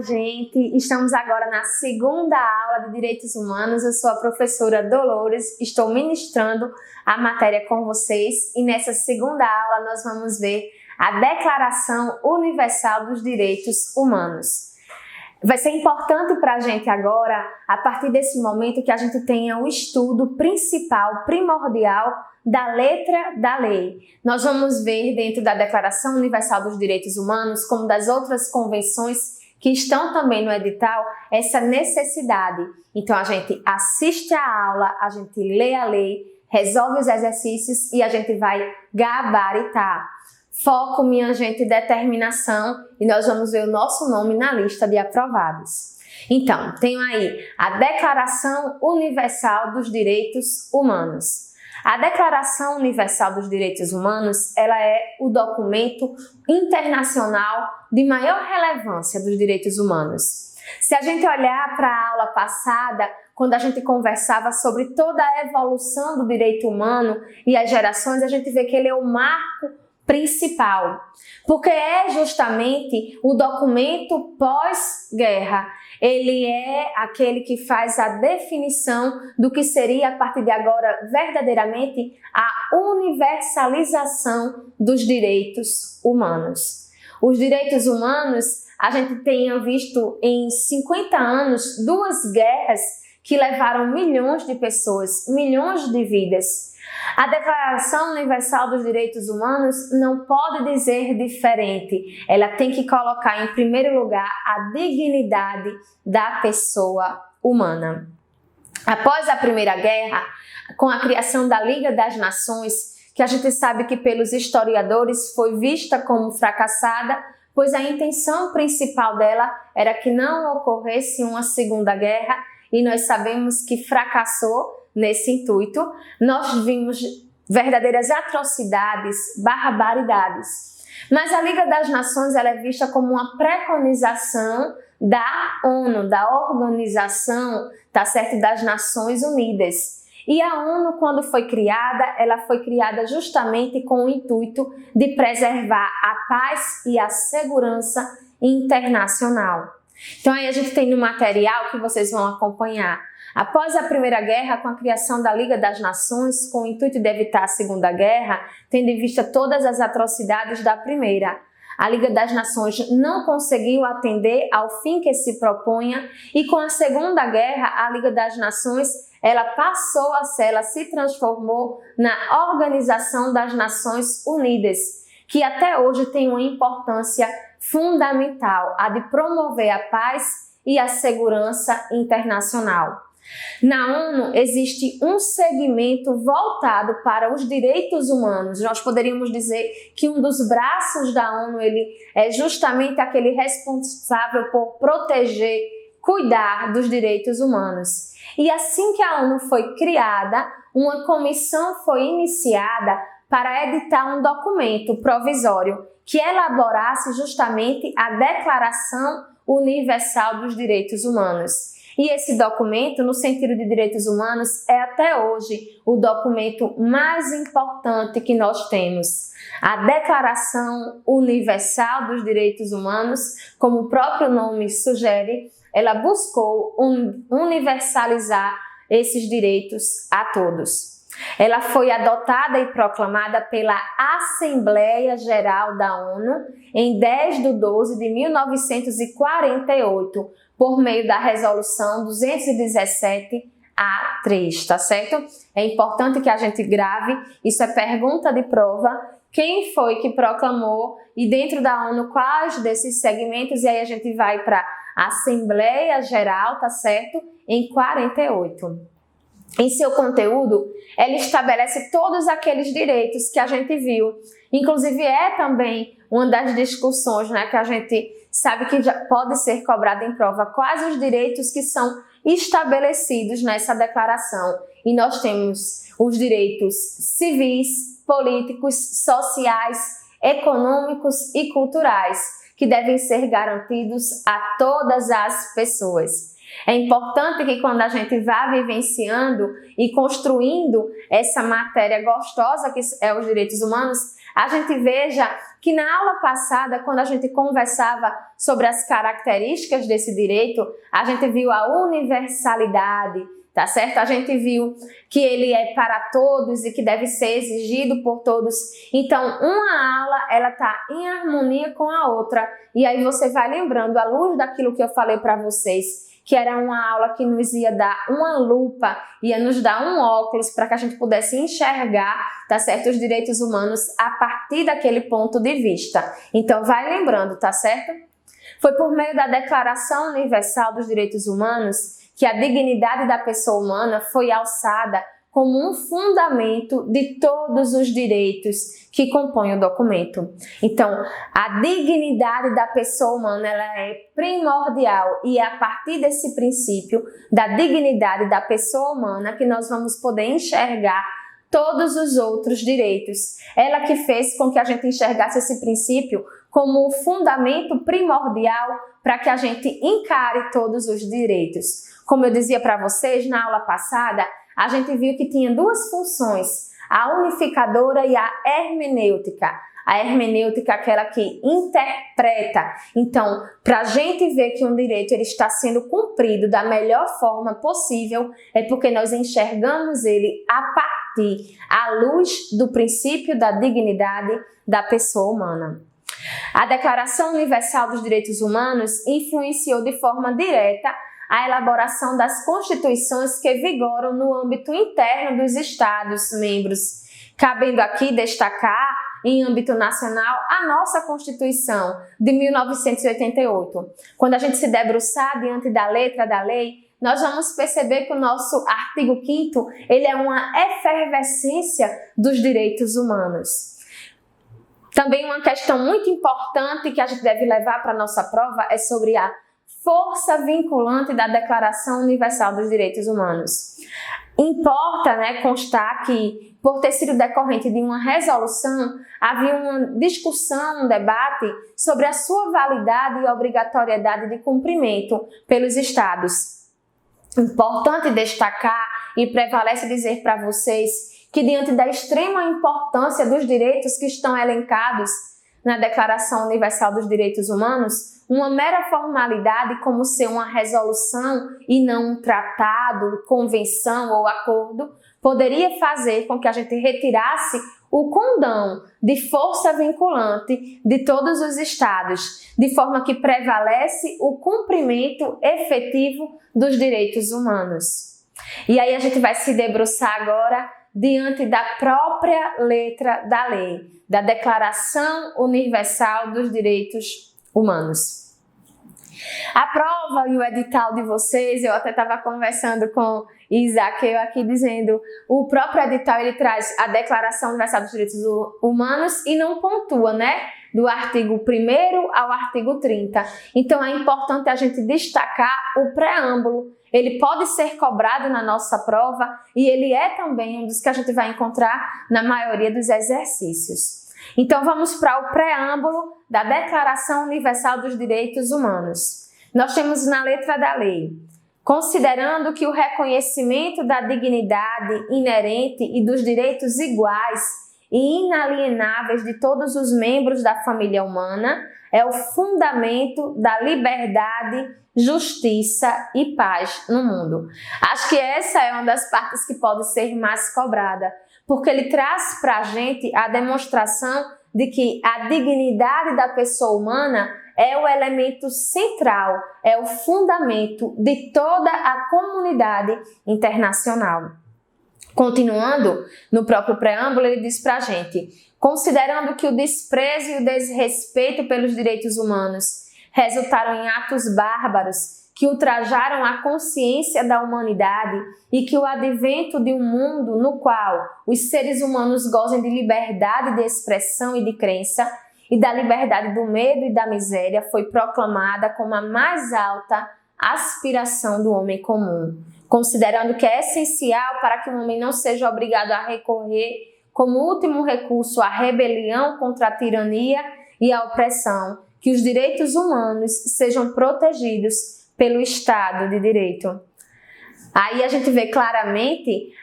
gente! Estamos agora na segunda aula de Direitos Humanos. Eu sou a professora Dolores, estou ministrando a matéria com vocês e nessa segunda aula nós vamos ver a Declaração Universal dos Direitos Humanos. Vai ser importante para a gente agora, a partir desse momento, que a gente tenha o estudo principal, primordial, da letra da lei. Nós vamos ver dentro da Declaração Universal dos Direitos Humanos, como das outras convenções que estão também no edital, essa necessidade. Então a gente assiste a aula, a gente lê a lei, resolve os exercícios e a gente vai gabaritar. Foco, minha gente, determinação, e nós vamos ver o nosso nome na lista de aprovados. Então, tenho aí a Declaração Universal dos Direitos Humanos. A Declaração Universal dos Direitos Humanos, ela é o documento internacional de maior relevância dos direitos humanos. Se a gente olhar para a aula passada, quando a gente conversava sobre toda a evolução do direito humano e as gerações, a gente vê que ele é o marco principal, porque é justamente o documento pós-guerra. Ele é aquele que faz a definição do que seria, a partir de agora, verdadeiramente a universalização dos direitos humanos. Os direitos humanos, a gente tenha visto em 50 anos, 2 guerras que levaram milhões de pessoas, milhões de vidas. A Declaração Universal dos Direitos Humanos não pode dizer diferente. Ela tem que colocar em primeiro lugar a dignidade da pessoa humana. Após a Primeira Guerra, com a criação da Liga das Nações, que a gente sabe que pelos historiadores foi vista como fracassada, pois a intenção principal dela era que não ocorresse uma Segunda Guerra, e nós sabemos que fracassou nesse intuito. Nós vimos verdadeiras atrocidades, barbaridades. Mas a Liga das Nações ela é vista como uma preconização da ONU, da Organização, tá certo, das Nações Unidas. E a ONU, quando foi criada, ela foi criada justamente com o intuito de preservar a paz e a segurança internacional. Então aí a gente tem no material que vocês vão acompanhar. Após a Primeira Guerra, com a criação da Liga das Nações, com o intuito de evitar a Segunda Guerra, tendo em vista todas as atrocidades da Primeira, a Liga das Nações não conseguiu atender ao fim que se propunha, e com a Segunda Guerra, a Liga das Nações, ela se transformou na Organização das Nações Unidas, que até hoje tem uma importância fundamental, a de promover a paz e a segurança internacional. Na ONU existe um segmento voltado para os direitos humanos. Nós poderíamos dizer que um dos braços da ONU ele é justamente aquele responsável por proteger, cuidar dos direitos humanos. E assim que a ONU foi criada, uma comissão foi iniciada para editar um documento provisório que elaborasse justamente a Declaração Universal dos Direitos Humanos. E esse documento, no sentido de direitos humanos, é até hoje o documento mais importante que nós temos. A Declaração Universal dos Direitos Humanos, como o próprio nome sugere, ela buscou universalizar esses direitos a todos. Ela foi adotada e proclamada pela Assembleia Geral da ONU em 10/12/1948, por meio da Resolução 217-A3, tá certo? É importante que a gente grave, isso é pergunta de prova, quem foi que proclamou e dentro da ONU quais desses segmentos, e aí a gente vai para a Assembleia Geral, tá certo? Em 48. Em seu conteúdo, ela estabelece todos aqueles direitos que a gente viu. Inclusive, é também uma das discussões, né, que a gente sabe que já pode ser cobrada em prova. Quais os direitos que são estabelecidos nessa declaração? E nós temos os direitos civis, políticos, sociais, econômicos e culturais, que devem ser garantidos a todas as pessoas. É importante que quando a gente vá vivenciando e construindo essa matéria gostosa que é os direitos humanos, a gente veja que na aula passada, quando a gente conversava sobre as características desse direito, a gente viu a universalidade, tá certo? A gente viu que ele é para todos e que deve ser exigido por todos. Então, uma aula, ela tá em harmonia com a outra. E aí você vai lembrando, à luz daquilo que eu falei para vocês, que era uma aula que nos ia dar uma lupa, ia nos dar um óculos para que a gente pudesse enxergar, tá certo, os direitos humanos a partir daquele ponto de vista. Então, vai lembrando, tá certo? Foi por meio da Declaração Universal dos Direitos Humanos que a dignidade da pessoa humana foi alçada como um fundamento de todos os direitos que compõem o documento. Então, a dignidade da pessoa humana ela é primordial e é a partir desse princípio da dignidade da pessoa humana que nós vamos poder enxergar todos os outros direitos. Ela que fez com que a gente enxergasse esse princípio como o fundamento primordial para que a gente encare todos os direitos. Como eu dizia para vocês na aula passada, a gente viu que tinha duas funções, a unificadora e a hermenêutica. A hermenêutica é aquela que interpreta. Então, para a gente ver que um direito ele está sendo cumprido da melhor forma possível, é porque nós enxergamos ele a partir, à luz do princípio da dignidade da pessoa humana. A Declaração Universal dos Direitos Humanos influenciou de forma direta a elaboração das constituições que vigoram no âmbito interno dos Estados-membros, cabendo aqui destacar, em âmbito nacional, a nossa Constituição de 1988. Quando a gente se debruçar diante da letra da lei, nós vamos perceber que o nosso artigo 5º, ele é uma efervescência dos direitos humanos. Também uma questão muito importante que a gente deve levar para a nossa prova é sobre a força vinculante da Declaração Universal dos Direitos Humanos. Importa, constar que, por ter sido decorrente de uma resolução, havia uma discussão, um debate sobre a sua validade e obrigatoriedade de cumprimento pelos Estados. Importante destacar e prevalece dizer para vocês que, diante da extrema importância dos direitos que estão elencados na Declaração Universal dos Direitos Humanos, uma mera formalidade como ser uma resolução e não um tratado, convenção ou acordo, poderia fazer com que a gente retirasse o condão de força vinculante de todos os estados, de forma que prevalece o cumprimento efetivo dos direitos humanos. E aí a gente vai se debruçar agora diante da própria letra da lei, da Declaração Universal dos Direitos Humanos. A prova e o edital de vocês, eu até estava conversando com Isaac aqui dizendo, o próprio edital ele traz a Declaração Universal dos Direitos Humanos e não pontua, do artigo 1º ao artigo 30. Então é importante a gente destacar o preâmbulo. Ele pode ser cobrado na nossa prova e ele é também um dos que a gente vai encontrar na maioria dos exercícios. Então vamos para o preâmbulo da Declaração Universal dos Direitos Humanos. Nós temos na letra da lei, considerando que o reconhecimento da dignidade inerente e dos direitos iguais e inalienáveis de todos os membros da família humana é o fundamento da liberdade, justiça e paz no mundo. Acho que essa é uma das partes que pode ser mais cobrada, porque ele traz para a gente a demonstração de que a dignidade da pessoa humana é o elemento central, é o fundamento de toda a comunidade internacional. Continuando, no próprio preâmbulo, ele diz para a gente, considerando que o desprezo e o desrespeito pelos direitos humanos resultaram em atos bárbaros que ultrajaram a consciência da humanidade e que o advento de um mundo no qual os seres humanos gozem de liberdade de expressão e de crença e da liberdade do medo e da miséria foi proclamada como a mais alta aspiração do homem comum, considerando que é essencial para que o homem não seja obrigado a recorrer como último recurso à rebelião contra a tirania e a opressão, que os direitos humanos sejam protegidos pelo Estado de Direito. Aí a gente vê claramente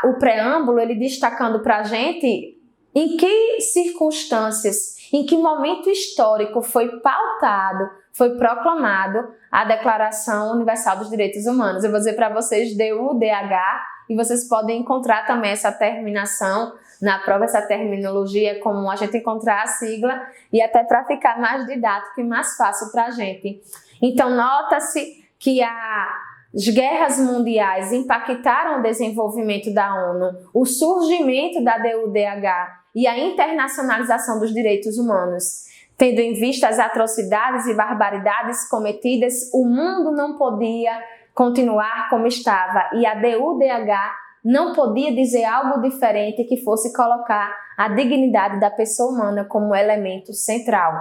o preâmbulo, ele destacando para a gente em que circunstâncias, em que momento histórico foi pautado, foi proclamado a Declaração Universal dos Direitos Humanos. Eu vou dizer para vocês DUDH, e vocês podem encontrar também essa terminação na prova, essa terminologia, como a gente encontrar a sigla, e até para ficar mais didático e mais fácil para a gente. Então, nota-se que as guerras mundiais impactaram o desenvolvimento da ONU, o surgimento da DUDH e a internacionalização dos direitos humanos. Tendo em vista as atrocidades e barbaridades cometidas, o mundo não podia continuar como estava, e a DUDH não podia dizer algo diferente que fosse colocar a dignidade da pessoa humana como elemento central.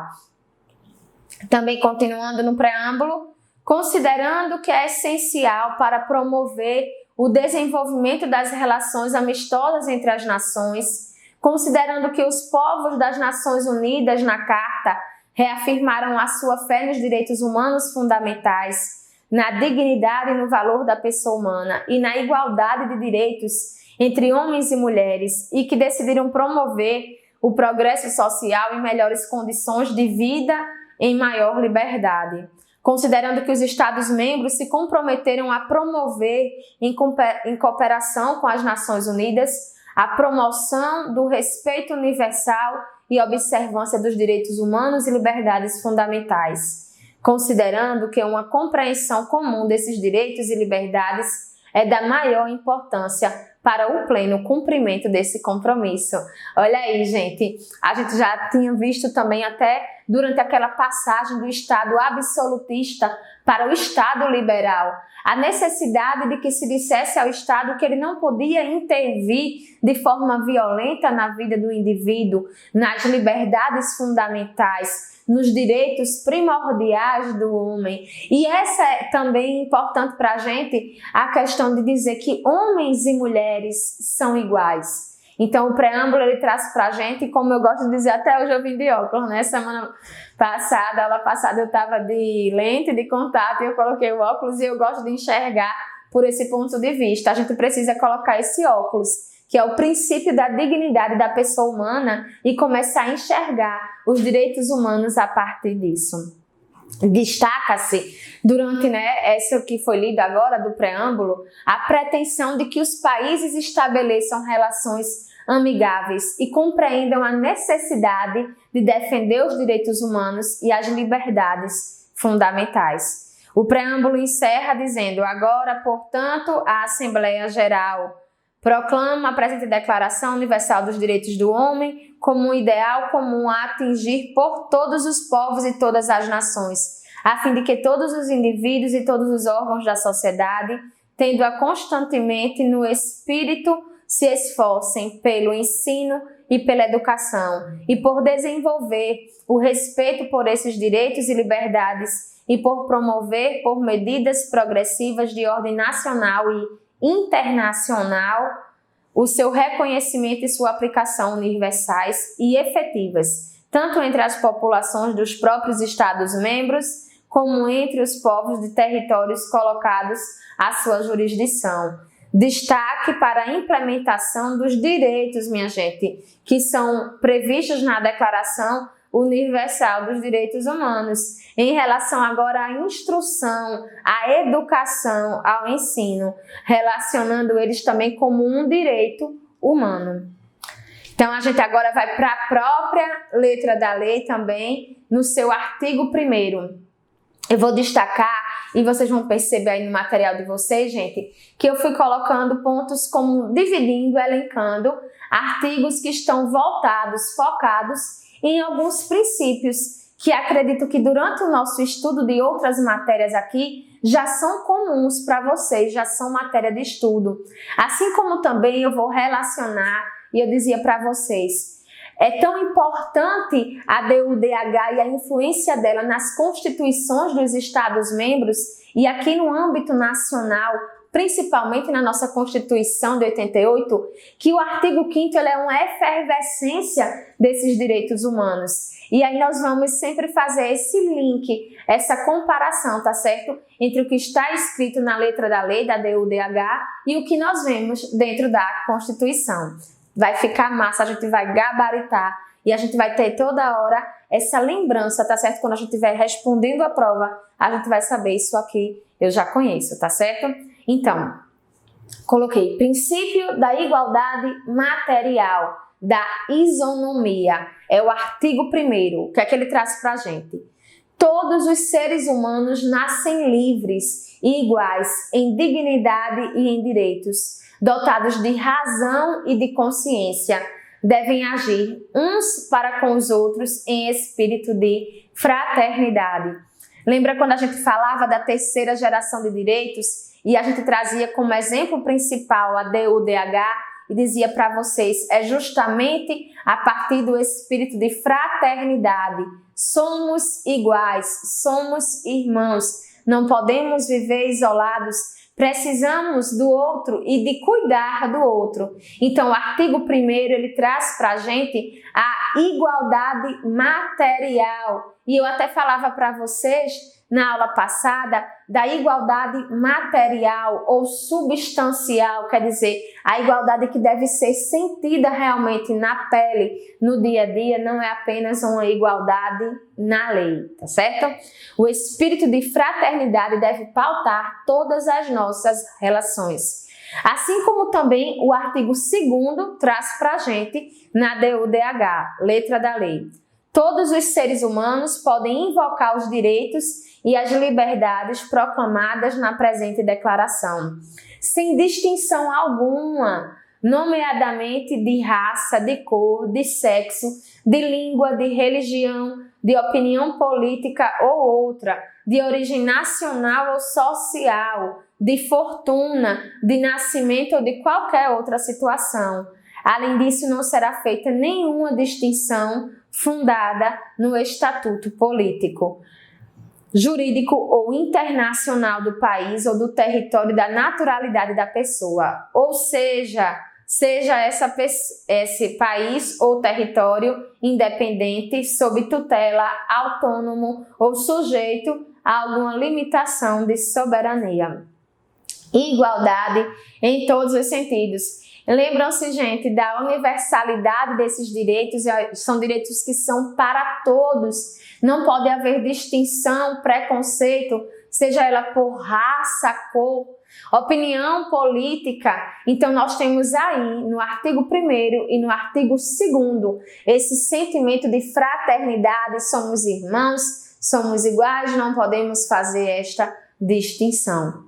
Também continuando no preâmbulo, considerando que é essencial para promover o desenvolvimento das relações amistosas entre as nações, considerando que os povos das Nações Unidas na Carta reafirmaram a sua fé nos direitos humanos fundamentais, na dignidade e no valor da pessoa humana e na igualdade de direitos entre homens e mulheres, e que decidiram promover o progresso social e melhores condições de vida em maior liberdade. Considerando que os Estados-membros se comprometeram a promover, em cooperação com as Nações Unidas, a promoção do respeito universal e observância dos direitos humanos e liberdades fundamentais. Considerando que uma compreensão comum desses direitos e liberdades é da maior importância para o pleno cumprimento desse compromisso. Olha aí, gente, a gente já tinha visto também até durante aquela passagem do Estado absolutista para o Estado liberal, a necessidade de que se dissesse ao Estado que ele não podia intervir de forma violenta na vida do indivíduo, nas liberdades fundamentais, nos direitos primordiais do homem. E essa é também importante para a gente, a questão de dizer que homens e mulheres são iguais. Então, o preâmbulo ele traz para a gente, como eu gosto de dizer, até hoje eu vim de óculos, né? Semana passada, aula passada, eu estava de lente de contato e eu coloquei o óculos e eu gosto de enxergar por esse ponto de vista. A gente precisa colocar esse óculos, que é o princípio da dignidade da pessoa humana, e começar a enxergar os direitos humanos a partir disso. Destaca-se, durante essa que foi lida agora do preâmbulo, a pretensão de que os países estabeleçam relações amigáveis e compreendam a necessidade de defender os direitos humanos e as liberdades fundamentais. O preâmbulo encerra dizendo: agora, portanto, a Assembleia Geral proclama a presente Declaração Universal dos Direitos do Homem como um ideal comum a atingir por todos os povos e todas as nações, a fim de que todos os indivíduos e todos os órgãos da sociedade, tendo-a constantemente no espírito, se esforcem pelo ensino e pela educação, e por desenvolver o respeito por esses direitos e liberdades, e por promover, por medidas progressivas de ordem nacional e internacional, o seu reconhecimento e sua aplicação universais e efetivas, tanto entre as populações dos próprios Estados-membros, como entre os povos de territórios colocados à sua jurisdição. Destaque para a implementação dos direitos, minha gente, que são previstos na Declaração Universal dos Direitos Humanos, em relação agora à instrução, à educação, ao ensino, relacionando eles também como um direito humano. Então, a gente agora vai para a própria letra da lei também, no seu artigo 1º. Eu vou destacar, e vocês vão perceber aí no material de vocês, gente, que eu fui colocando pontos como dividindo, elencando artigos que estão voltados, focados em alguns princípios que acredito que durante o nosso estudo de outras matérias aqui já são comuns para vocês, já são matéria de estudo. Assim como também eu vou relacionar, e eu dizia para vocês, é tão importante a DUDH e a influência dela nas constituições dos Estados-membros e aqui no âmbito nacional, principalmente na nossa Constituição de 88, que o artigo 5º ele é uma efervescência desses direitos humanos. E aí nós vamos sempre fazer esse link, essa comparação, tá certo? Entre o que está escrito na letra da lei, da DUDH, e o que nós vemos dentro da Constituição. vai ficar massa, a gente vai gabaritar e a gente vai ter toda hora essa lembrança, tá certo? Quando a gente estiver respondendo a prova, a gente vai saber isso aqui, eu já conheço, tá certo? Então, coloquei princípio da igualdade material, da isonomia. É o artigo 1º. O que é que ele traz pra gente? Todos os seres humanos nascem livres e iguais em dignidade e em direitos, dotados de razão e de consciência. Devem agir uns para com os outros em espírito de fraternidade. Lembra quando a gente falava da terceira geração de direitos e a gente trazia como exemplo principal a DUDH e dizia para vocês, é justamente a partir do espírito de fraternidade. Somos iguais, somos irmãos, não podemos viver isolados, precisamos do outro e de cuidar do outro. Então, o artigo 1º, ele traz para a gente a igualdade material. E eu até falava para vocês, na aula passada, da igualdade material ou substancial, quer dizer, a igualdade que deve ser sentida realmente na pele, no dia a dia, não é apenas uma igualdade na lei, tá certo? O espírito de fraternidade deve pautar todas as nossas relações. Assim como também o artigo 2º traz para a gente na DUDH, letra da lei. Todos os seres humanos podem invocar os direitos e as liberdades proclamadas na presente declaração, sem distinção alguma, nomeadamente de raça, de cor, de sexo, de língua, de religião, de opinião política ou outra, de origem nacional ou social, de fortuna, de nascimento ou de qualquer outra situação. Além disso, não será feita nenhuma distinção fundada no estatuto político, jurídico ou internacional do país ou do território da naturalidade da pessoa, ou seja esse país ou território independente, sob tutela, autônomo ou sujeito a alguma limitação de soberania. Igualdade em todos os sentidos. Lembram-se, gente, da universalidade desses direitos, são direitos que são para todos. Não pode haver distinção, preconceito, seja ela por raça, cor, opinião política. Então, nós temos aí, no artigo 1º e no artigo 2º, esse sentimento de fraternidade, somos irmãos, somos iguais, não podemos fazer esta distinção.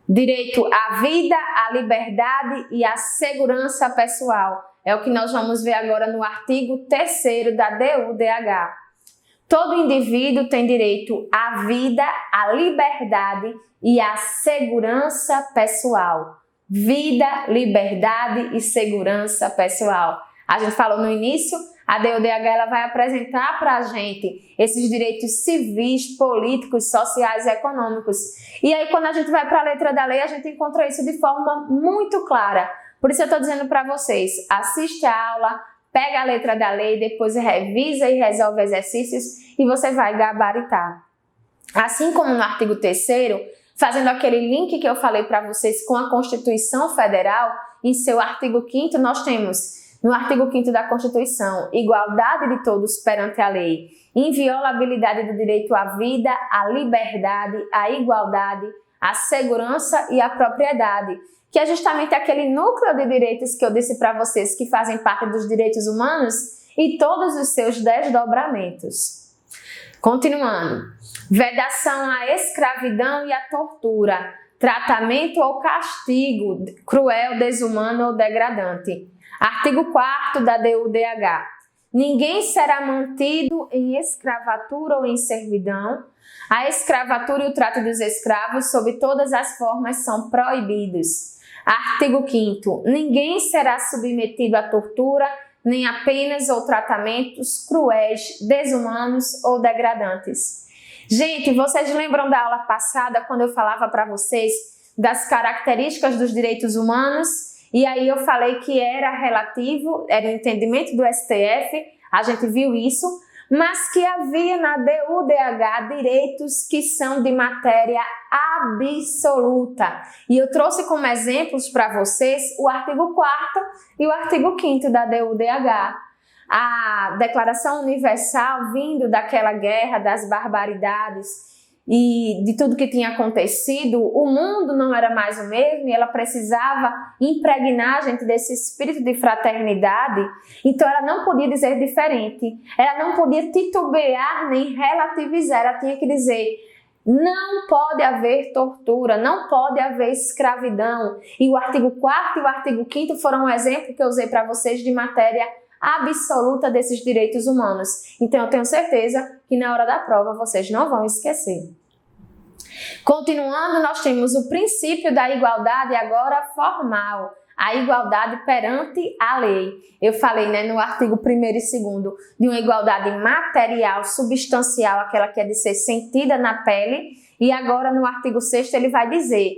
Direito à vida, à liberdade e à segurança pessoal. É o que nós vamos ver agora no artigo 3º da DUDH. Todo indivíduo tem direito à vida, à liberdade e à segurança pessoal. Vida, liberdade e segurança pessoal. A gente falou no início, a DUDH ela vai apresentar para a gente esses direitos civis, políticos, sociais e econômicos. E aí, quando a gente vai para a letra da lei, a gente encontra isso de forma muito clara. Por isso eu estou dizendo para vocês, assiste a aula, pega a letra da lei, depois revisa e resolve exercícios e você vai gabaritar. Assim como no artigo 3º, fazendo aquele link que eu falei para vocês com a Constituição Federal, em seu artigo 5º nós temos, no artigo 5º da Constituição, igualdade de todos perante a lei, inviolabilidade do direito à vida, à liberdade, à igualdade, à segurança e à propriedade, que é justamente aquele núcleo de direitos que eu disse para vocês que fazem parte dos direitos humanos e todos os seus desdobramentos. Continuando, vedação à escravidão e à tortura, tratamento ou castigo cruel, desumano ou degradante. Artigo 4º da DUDH. Ninguém será mantido em escravatura ou em servidão. A escravatura e o trato dos escravos, sob todas as formas, são proibidos. Artigo 5º. Ninguém será submetido à tortura, nem a penas ou tratamentos cruéis, desumanos ou degradantes. Gente, vocês lembram da aula passada, quando eu falava para vocês das características dos direitos humanos? E aí eu falei que era relativo, era o entendimento do STF, a gente viu isso, mas que havia na DUDH direitos que são de matéria absoluta. E eu trouxe como exemplos para vocês o artigo 4º e o artigo 5º da DUDH. A Declaração Universal, vindo daquela guerra, das barbaridades e de tudo que tinha acontecido, o mundo não era mais o mesmo e ela precisava impregnar a gente desse espírito de fraternidade. Então ela não podia dizer diferente, ela não podia titubear nem relativizar, ela tinha que dizer: não pode haver tortura, não pode haver escravidão. E o artigo 4º e o artigo 5º foram um exemplo que eu usei para vocês de matéria absoluta desses direitos humanos. Então eu tenho certeza que na hora da prova vocês não vão esquecer. Continuando, nós temos o princípio da igualdade agora formal, a igualdade perante a lei. Eu falei, no artigo 1º e 2º de uma igualdade material, substancial, aquela que é de ser sentida na pele, e agora no artigo 6º ele vai dizer: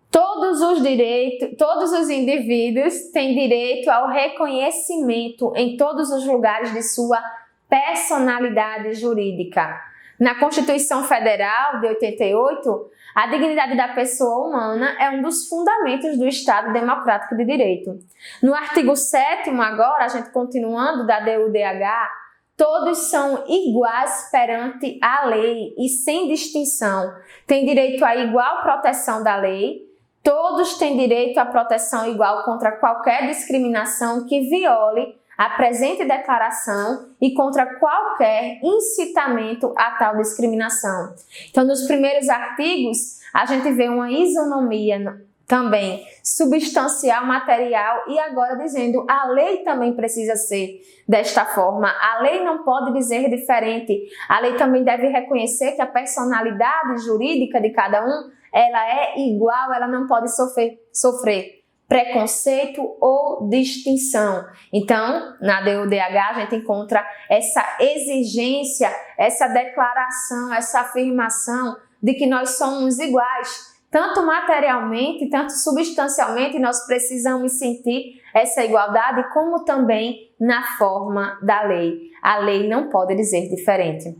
todos os indivíduos têm direito ao reconhecimento em todos os lugares de sua personalidade jurídica. Na Constituição Federal de 88, a dignidade da pessoa humana é um dos fundamentos do Estado Democrático de Direito. No artigo 7º, agora, a gente continuando da DUDH, todos são iguais perante a lei e sem distinção. Têm direito à igual proteção da lei. Todos têm direito à proteção igual contra qualquer discriminação que viole a presente declaração e contra qualquer incitamento a tal discriminação. Então, nos primeiros artigos, a gente vê uma isonomia também substancial, material, e agora dizendo a lei também precisa ser desta forma. A lei não pode dizer diferente. A lei também deve reconhecer que a personalidade jurídica de cada um, ela é igual, ela não pode sofrer preconceito ou distinção. Então, na DUDH a gente encontra essa exigência, essa declaração, essa afirmação de que nós somos iguais, tanto materialmente, tanto substancialmente, nós precisamos sentir essa igualdade, como também na forma da lei. A lei não pode dizer diferente.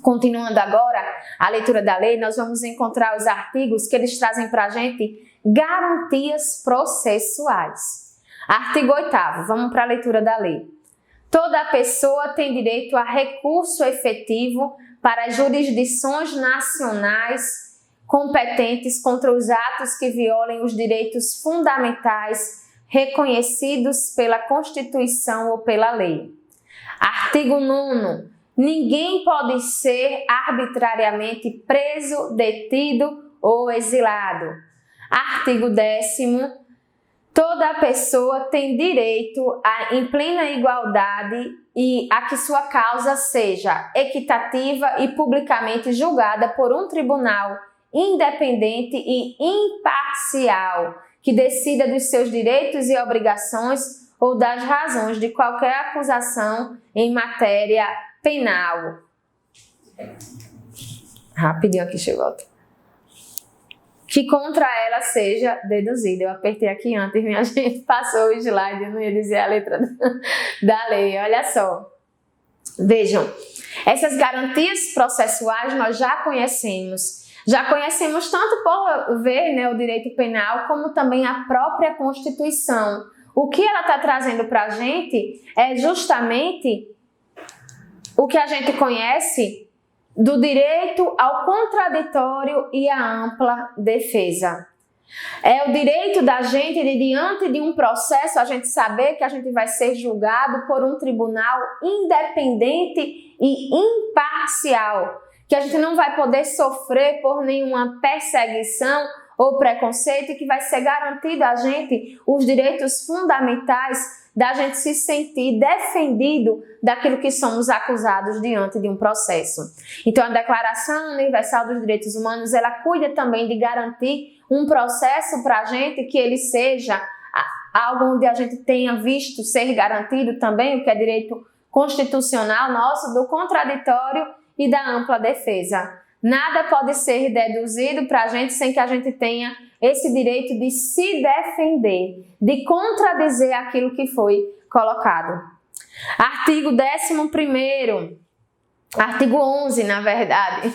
Continuando agora a leitura da lei, nós vamos encontrar os artigos que eles trazem para a gente garantias processuais. Artigo 8º, vamos para a leitura da lei. Toda pessoa tem direito a recurso efetivo para as jurisdições nacionais competentes contra os atos que violem os direitos fundamentais reconhecidos pela Constituição ou pela lei. Artigo 9º. Ninguém pode ser arbitrariamente preso, detido ou exilado. Artigo 10º. Toda pessoa tem direito em plena igualdade e a que sua causa seja equitativa e publicamente julgada por um tribunal independente e imparcial, que decida dos seus direitos e obrigações ou das razões de qualquer acusação em matéria penal. Rapidinho aqui chegou. Que contra ela seja deduzida. Eu apertei aqui antes, minha gente, passou o slide, eu não ia dizer a letra da lei. Olha só. Vejam, essas garantias processuais nós já conhecemos. Já conhecemos tanto por ver o direito penal, como também a própria Constituição. O que ela está trazendo para a gente é justamente o que a gente conhece do direito ao contraditório e à ampla defesa. É o direito da gente de, diante de um processo, a gente saber que a gente vai ser julgado por um tribunal independente e imparcial, que a gente não vai poder sofrer por nenhuma perseguição ou preconceito, e que vai ser garantido a gente os direitos fundamentais da gente se sentir defendido daquilo que somos acusados diante de um processo. Então, a Declaração Universal dos Direitos Humanos, ela cuida também de garantir um processo para a gente que ele seja algo onde a gente tenha visto ser garantido também o que é direito constitucional nosso, do contraditório e da ampla defesa. Nada pode ser deduzido para a gente sem que a gente tenha esse direito de se defender, de contradizer aquilo que foi colocado. Artigo 11º. Artigo 11, na verdade.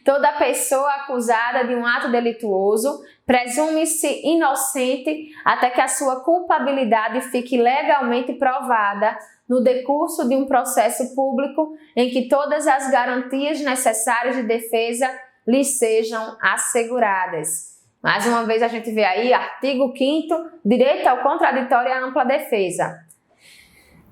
Toda pessoa acusada de um ato delituoso presume-se inocente até que a sua culpabilidade fique legalmente provada no decurso de um processo público em que todas as garantias necessárias de defesa lhe sejam asseguradas. Mais uma vez a gente vê aí, artigo 5º, direito ao contraditório e à ampla defesa.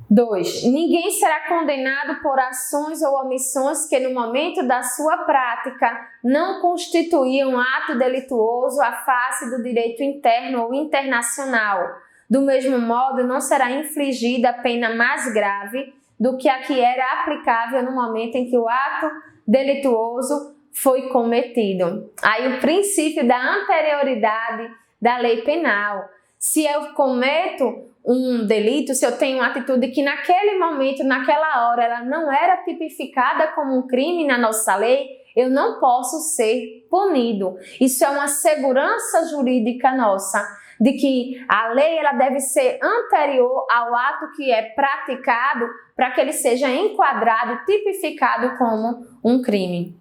2. Ninguém será condenado por ações ou omissões que no momento da sua prática não constituíam ato delituoso à face do direito interno ou internacional. Do mesmo modo, não será infligida pena mais grave do que a que era aplicável no momento em que o ato delituoso foi cometido. Aí o princípio da anterioridade da lei penal. Se eu cometo um delito, se eu tenho uma atitude que naquele momento, naquela hora, ela não era tipificada como um crime na nossa lei, eu não posso ser punido. Isso é uma segurança jurídica nossa, de que a lei ela deve ser anterior ao ato que é praticado para que ele seja enquadrado, tipificado como um crime.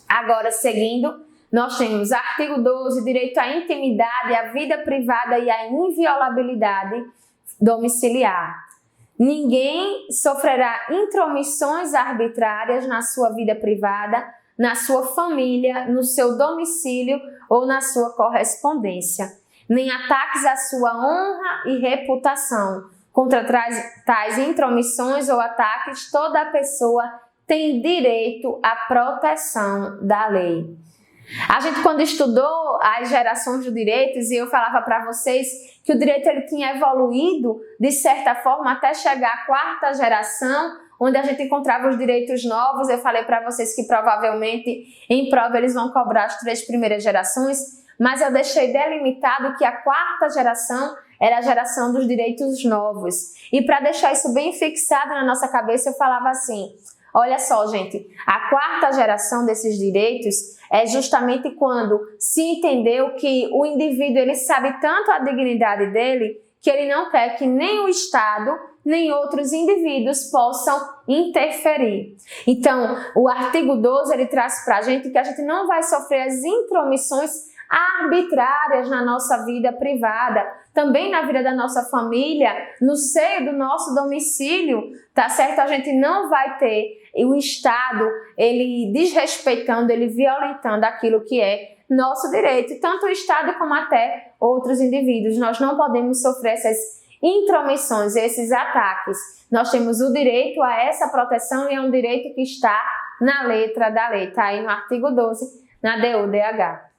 Agora, seguindo, nós temos artigo 12, direito à intimidade, à vida privada e à inviolabilidade domiciliar. Ninguém sofrerá intromissões arbitrárias na sua vida privada, na sua família, no seu domicílio ou na sua correspondência, nem ataques à sua honra e reputação. Contra tais intromissões ou ataques, toda pessoa tem direito à proteção da lei. A gente, quando estudou as gerações do direito, e eu falava para vocês que o direito ele tinha evoluído de certa forma até chegar à quarta geração, onde a gente encontrava os direitos novos. Eu falei para vocês que provavelmente em prova eles vão cobrar as 3 primeiras gerações, mas eu deixei delimitado que a quarta geração era a geração dos direitos novos. E para deixar isso bem fixado na nossa cabeça, eu falava assim: olha só, gente, a quarta geração desses direitos é justamente quando se entendeu que o indivíduo ele sabe tanto a dignidade dele que ele não quer que nem o Estado nem outros indivíduos possam interferir. Então, o artigo 12 ele traz para a gente que a gente não vai sofrer as intromissões arbitrárias na nossa vida privada, também na vida da nossa família, no seio do nosso domicílio, tá certo? A gente não vai ter o Estado, ele desrespeitando, ele violentando aquilo que é nosso direito, tanto o Estado como até outros indivíduos. Nós não podemos sofrer essas intromissões, esses ataques. Nós temos o direito a essa proteção e é um direito que está na letra da lei, tá aí no artigo 12, na DU/DH.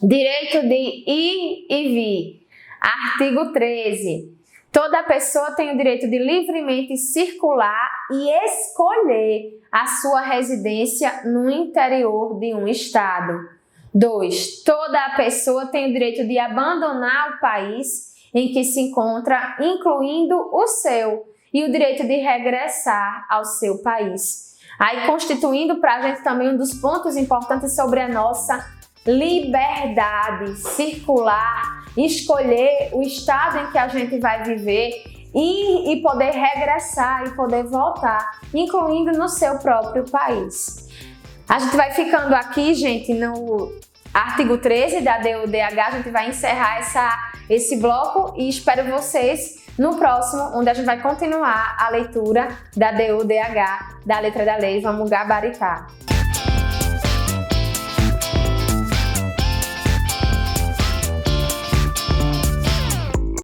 Direito de ir e vir. Artigo 13. Toda pessoa tem o direito de livremente circular e escolher a sua residência no interior de um estado. 2. Toda pessoa tem o direito de abandonar o país em que se encontra, incluindo o seu, e o direito de regressar ao seu país. Aí constituindo para a gente também um dos pontos importantes sobre a nossa liberdade circular, escolher o estado em que a gente vai viver e poder regressar e poder voltar, incluindo no seu próprio país. A gente vai ficando aqui, gente, no artigo 13 da DU/DH, a gente vai encerrar esse bloco e espero vocês no próximo, onde a gente vai continuar a leitura da DU/DH, da letra da lei. Vamos gabaritar.